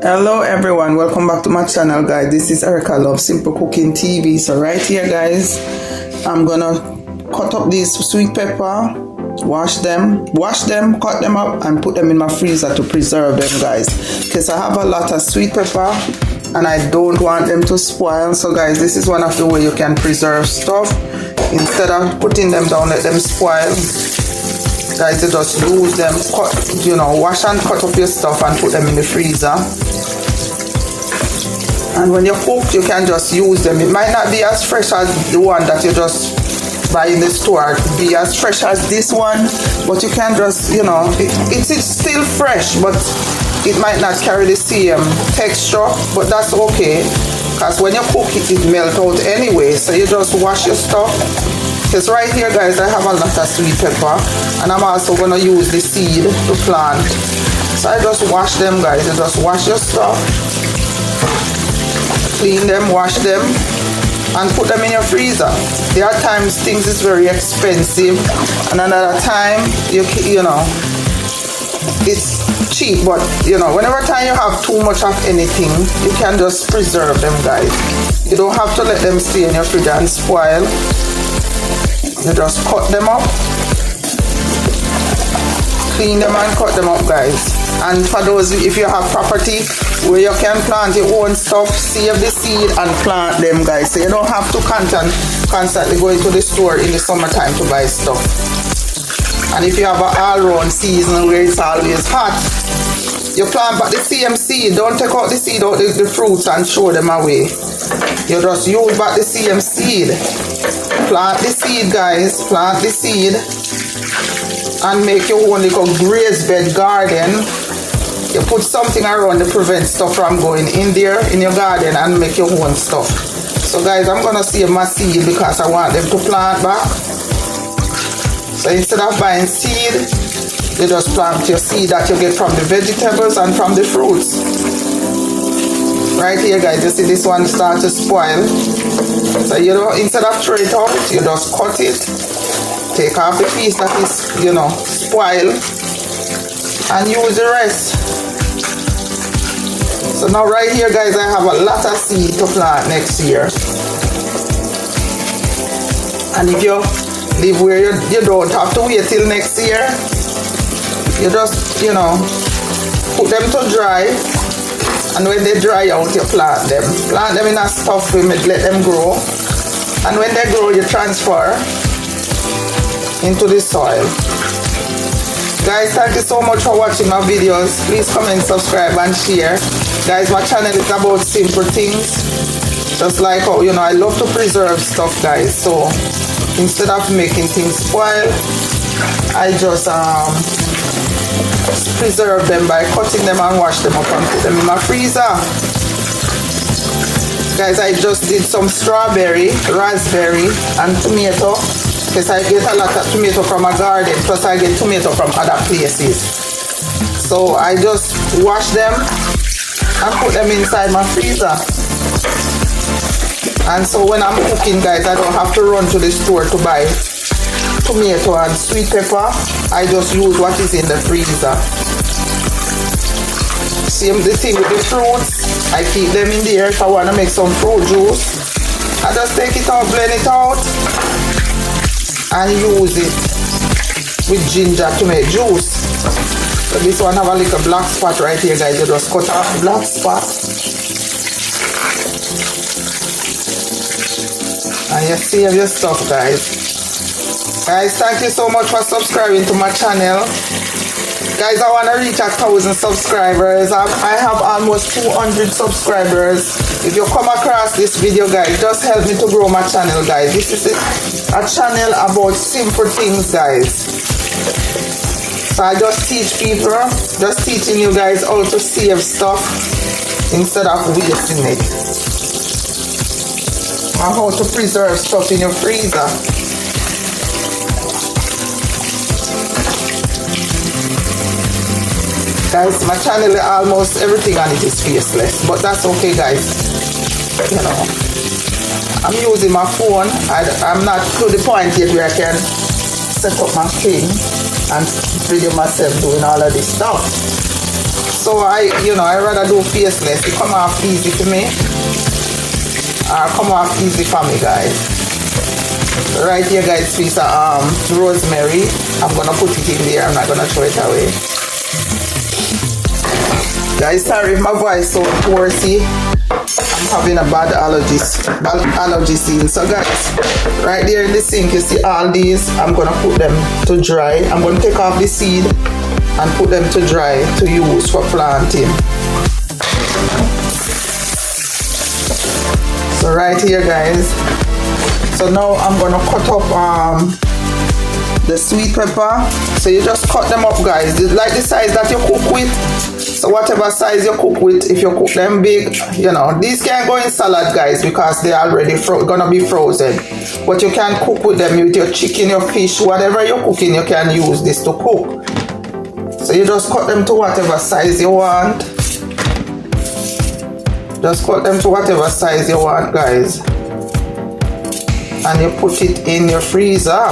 Hello everyone, welcome back to my channel guys. This is Erica Love Simple Cooking TV. So right here guys, I'm gonna cut up these sweet pepper, wash them, cut them up and put them in my freezer to preserve them guys, because I have a lot of sweet pepper and I don't want them to spoil. So guys, this is one of the way you can preserve stuff. Instead of putting them down, let them spoil guys, you just use them, wash and cut up your stuff and put them in the freezer. And when you cook, you can just use them. It might not be as fresh as the one that you just buy in the store, be as fresh as this one, but you can just, it's still fresh, but it might not carry the same texture, but that's okay, because when you cook it, it melts out anyway. So you just wash your stuff. Because right here guys, I have a lot of sweet pepper, and I'm also going to use the seed to plant. So I just wash them guys. You just wash your stuff, clean them, wash them, and put them in your freezer. There are times things is very expensive, and another time it's cheap, but whenever time you have too much of anything, you can just preserve them guys. You don't have to let them stay in your fridge and spoil. You just cut them up, clean them and cut them up guys. And for those, if you have property where you can plant your own stuff, save the seed and plant them guys, so you don't have to constantly go into the store in the summertime to buy stuff. And if you have an all-round season where it's always hot, you plant back the same seed. Don't take out the seed out the fruits and throw them away. You just use back the same seed. Plant the seed guys, plant the seed, and make your own little raised bed garden. You put something around to prevent stuff from going in there in your garden and make your own stuff. So guys, I'm gonna save my seed because I want them to plant back. So instead of buying seed, you just plant your seed that you get from the vegetables and from the fruits. Right here guys, you see this one start to spoil. So instead of throw it out, you just cut it, take off the piece that is spoiled, and use the rest. So now right here guys, I have a lot of seed to plant next year. And if you live where you don't have to wait till next year, you just put them to dry, and when they dry out, you plant them in a stuff, let them grow, and when they grow, you transfer into the soil. Guys, thank you so much for watching my videos. Please comment, subscribe and share. Guys, my channel is about simple things, just like how I love to preserve stuff guys. So instead of making things spoil, I just preserve them by cutting them and wash them up and put them in my freezer. Guys, I just did some strawberry, raspberry and tomato, because I get a lot of tomato from a garden, plus I get tomato from other places. So I just wash them and put them inside my freezer. And so when I'm cooking guys, I don't have to run to the store to buy tomato and sweet pepper. I just use what is in the freezer. Same the thing with the fruits. I keep them in there. If I want to make some fruit juice, I just take it out, blend it out, and use it with ginger to make juice. So this one have a little black spot right here guys. You just cut off the black spot, and you save your stuff guys. Guys, thank you so much for subscribing to my channel. Guys, I want to reach 1,000 subscribers. I have almost 200 subscribers. If you come across this video guys, just help me to grow my channel guys. This is a channel about simple things guys. So I just teach people, just teaching you guys how to save stuff instead of wasting it, and how to preserve stuff in your freezer. Guys, my channel, almost everything on it is faceless, but that's okay guys. I'm using my phone. I'm not to the point yet where I can set up my thing and video myself doing all of this stuff. So I rather do faceless. It come off easy to me. Come off easy for me, guys. Right here, guys, piece of rosemary. I'm gonna put it in there. I'm not gonna throw it away. Guys, sorry if my voice so hoarse. I'm having a bad allergy scene. So guys, right there in the sink, you see all these. I'm gonna put them to dry. I'm gonna take off the seed and put them to dry to use for planting. So right here, guys. So now I'm gonna cut up the sweet pepper. So you just cut them up, guys. It's like the size that you cook with. So whatever size you cook with, if you cook them big, these can go in salad, guys, because they're already gonna be frozen. But you can cook with them with your chicken, your fish, whatever you're cooking, you can use this to cook. So you just cut them to whatever size you want. Just cut them to whatever size you want, guys. And you put it in your freezer.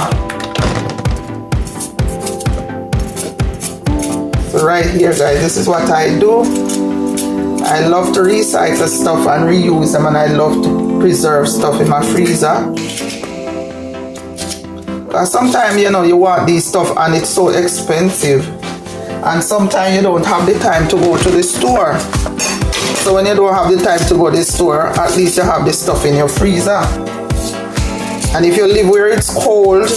So right here, guys, this is what I do. I love to recycle stuff and reuse them, and I love to preserve stuff in my freezer. Because sometimes, you want these stuff and it's so expensive. And sometimes you don't have the time to go to the store. So when you don't have the time to go to the store, at least you have this stuff in your freezer. And if you live where it's cold,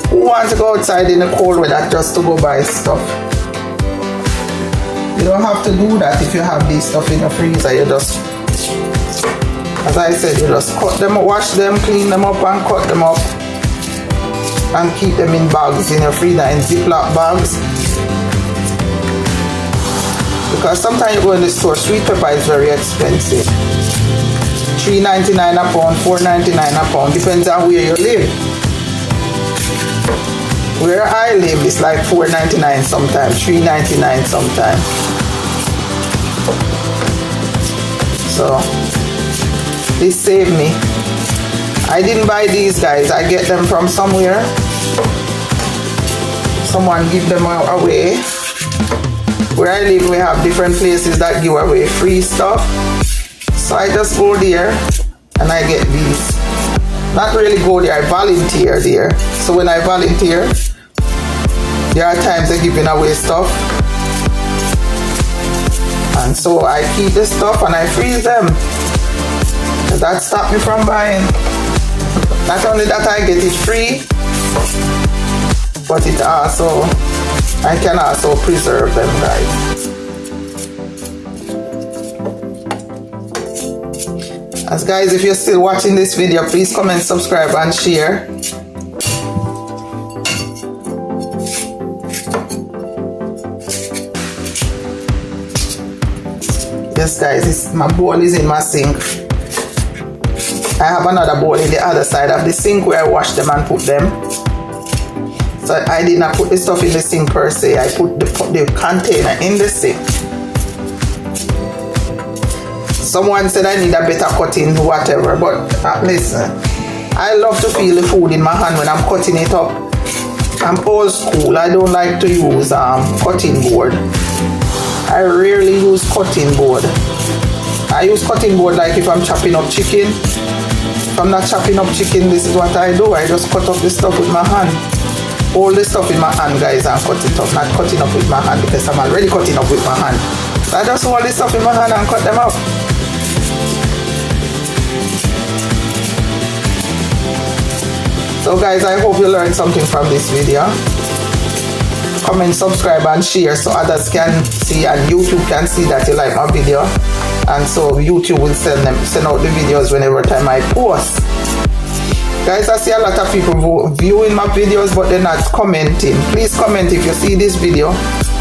who wants to go outside in the cold weather just to go buy stuff? You don't have to do that if you have this stuff in the freezer. You just, as I said, you just cut them, wash them, clean them up and cut them up. And keep them in bags in your freezer, in Ziploc bags. Because sometimes you go in the store, sweet pepper is very expensive. $3.99 a pound, $4.99 a pound, depends on where you live. Where I live, it's like $4.99 sometimes, $3.99 sometimes. So, this saved me. I didn't buy these, guys. I get them from somewhere. Someone give them away. Where I live, we have different places that give away free stuff. So I just go there and I get these. Not really go there, I volunteer there. So when I volunteer, there are times they're giving away stuff. And so I keep the stuff and I freeze them. That stopped me from buying. Not only that I get it free, but it also, I can also preserve them, guys. As guys, if you're still watching this video, please comment, subscribe and share. Yes guys, my bowl is in my sink. I have another bowl in the other side of the sink where I wash them and put them. So I did not put the stuff in the sink per se. I put the container in the sink. Someone said I need a better cutting, whatever. But listen, I love to feel the food in my hand when I'm cutting it up. I'm old school. I don't like to use cutting board. I rarely use cutting board. I use cutting board like if I'm chopping up chicken. If I'm not chopping up chicken, this is what I do. I just cut up the stuff with my hand. All the stuff in my hand, guys, and cut it up. Not cutting up with my hand because I'm already cutting up with my hand. So I just hold the stuff in my hand and cut them up. So guys, I hope you learned something from this video. Comment, subscribe and share so others can see and YouTube can see that you like my video. And so YouTube will send out the videos whenever time I post. Guys, I see a lot of people viewing my videos but they're not commenting. Please comment if you see this video.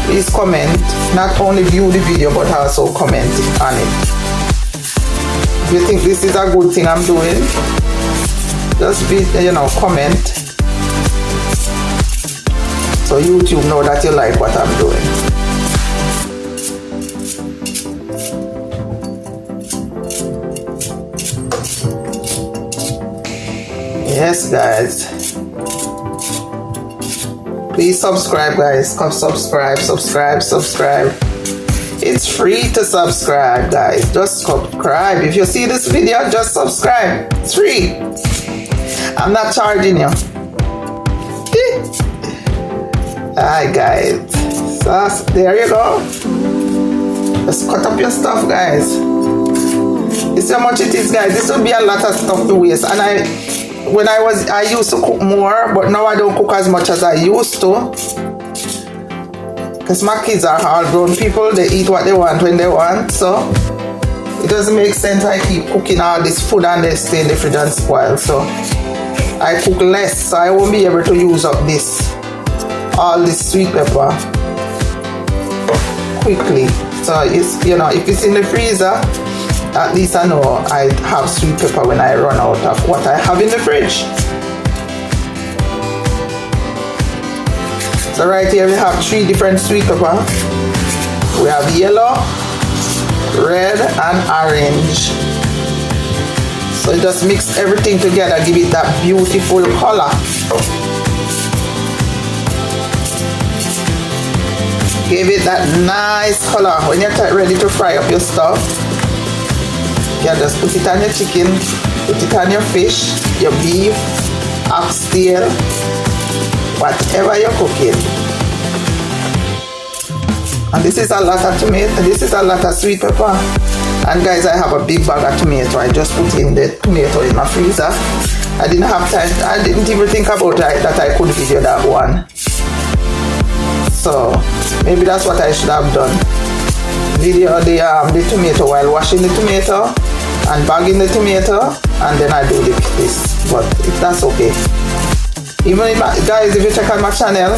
Please comment. Not only view the video but also comment on it. If you think this is a good thing I'm doing, just comment. So YouTube know that you like what I'm doing. Yes guys, please subscribe guys, come subscribe. It's free to subscribe, guys. Just subscribe. If you see this video, just subscribe. It's free. I'm not charging you. Alright, guys. So there you go. Just cut up your stuff, guys. You see how much it is, guys? This would be a lot of stuff to waste. And I used to cook more, but now I don't cook as much as I used to. Because my kids are all grown people. They eat what they want when they want. So it doesn't make sense I keep cooking all this food and they stay in the fridge and spoil. So I cook less, so I won't be able to use up all this sweet pepper quickly. So it's, you know, if it's in the freezer, at least I know I have sweet pepper when I run out of what I have in the fridge. So right here we have 3 different sweet pepper. We have yellow, red, and orange. So you just mix everything together, give it that beautiful color. Give it that nice color. When you're ready to fry up your stuff, you can just put it on your chicken, put it on your fish, your beef, oxtail, whatever you're cooking. And this is a lot of tomato, this is a lot of sweet pepper. And guys, I have a big bag of tomato. I just put in the tomato in my freezer. I didn't have time, I didn't even think about that I could video that one. So maybe that's what I should have done. Video the tomato while washing the tomato and bagging the tomato, and then I do this. But that's okay. Even if, guys, if you check out my channel,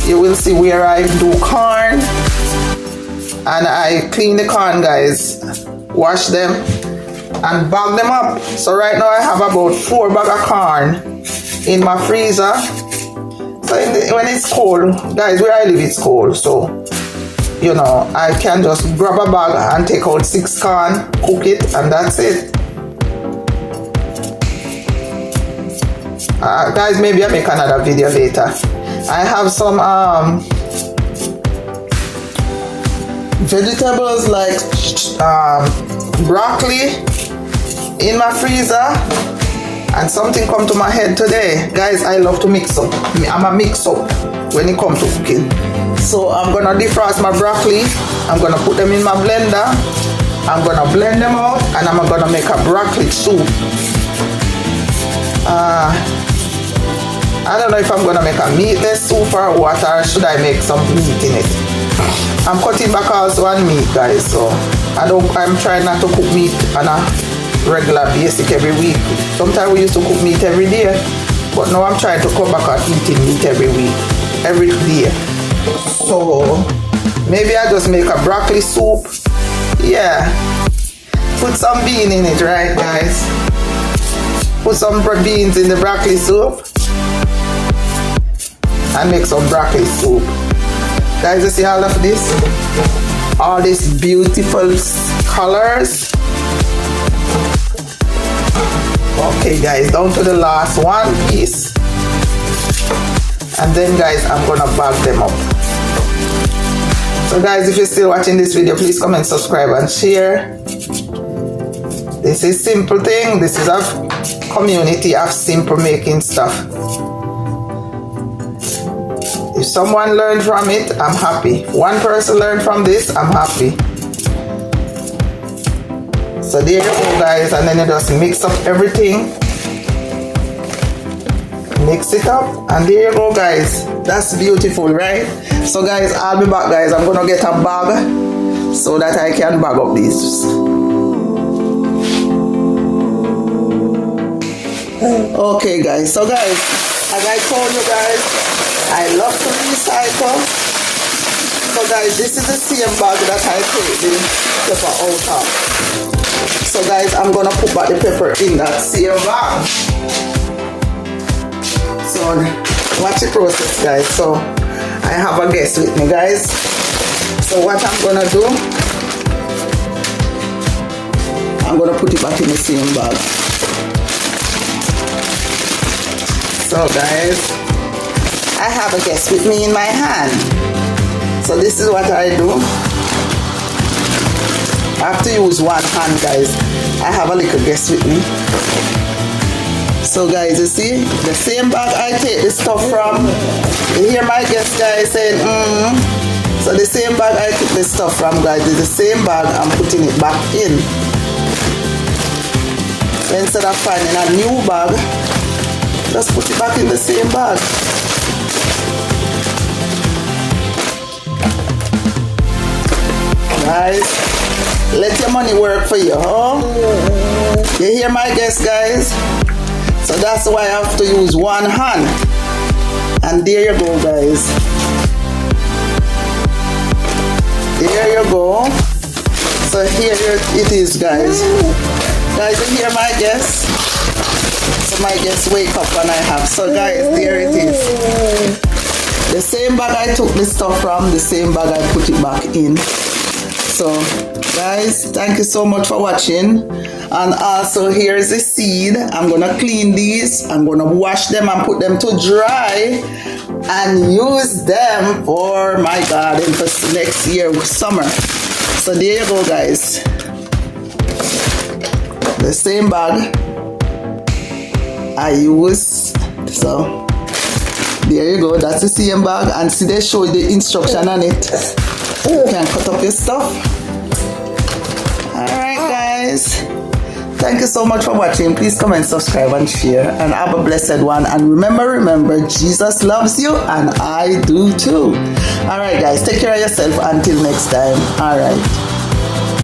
you will see where I do corn and I clean the corn, guys, wash them and bag them up. So right now I have about 4 bags of corn in my freezer. So when it's cold, guys, where I live it's cold, so you know I can just grab a bag and take out 6 corn, cook it, and that's it. Guys, maybe I make another video later. I have some vegetables like broccoli in my freezer, and something come to my head today. Guys, I love to mix up. I'm a mix up when it comes to cooking. So I'm gonna defrost my broccoli, I'm gonna put them in my blender, I'm gonna blend them out, and I'm gonna make a broccoli soup. I don't know if I'm gonna make a meatless soup or what, or should I make some meat in it. I'm cutting back also on meat, guys, so I'm trying not to cook meat on a regular basic every week. Sometimes we used to cook meat every day, but now I'm trying to cut back on eating meat every week, every day. So maybe I just make a broccoli soup. Yeah, put some bean in it, right, guys? Put some beans in the broccoli soup and make some broccoli soup. Guys, you see all of this? All these beautiful colors. Okay, guys, down to the last one piece. And then, guys, I'm gonna bag them up. So, guys, if you're still watching this video, please comment, subscribe, and share. This is simple thing. This is a community of simple making stuff. If someone learned from it, I'm happy. One person learned from this, I'm happy. So there you go, guys, and then you just mix up everything. Mix it up, and there you go, guys. That's beautiful, right? So, guys, I'll be back, guys. I'm gonna get a bag so that I can bag up these. Okay, guys. So, guys, as I told you guys, I love to recycle. So, guys, this is the same bag that I take the pepper out of. So, guys, I'm gonna put back the pepper in that same bag. So, watch the process, guys. So, I have a guest with me, guys. So, what I'm gonna do, I'm gonna put it back in the same bag. So, guys, I have a guest with me in my hand. So this is what I do. I have to use one hand, guys. I have a little guest with me. So guys, you see, the same bag I take the stuff from. You hear my guest guys saying, So the same bag I took the stuff from, guys, is the same bag I'm putting it back in. So instead of finding a new bag, just put it back in the same bag. Guys, let your money work for you, huh? You hear my guess, guys? So that's why I have to use one hand. And there you go, guys. There you go. So here it is, guys. Guys, you hear my guess? So my guess wake up when I have. So guys, there it is. The same bag I took the stuff from, the same bag I put it back in. So guys, thank you so much for watching. And also here's the seed. I'm gonna clean these. I'm gonna wash them and put them to dry and use them for my garden for next year, summer. So there you go, guys. The same bag I use. So there you go. That's the same bag. And see, they show the instruction on it. You can cut up your stuff. Alright, guys. Thank you so much for watching. Please comment, subscribe, and share. And have a blessed one. And remember, Jesus loves you, and I do too. Alright, guys. Take care of yourself. Until next time. Alright.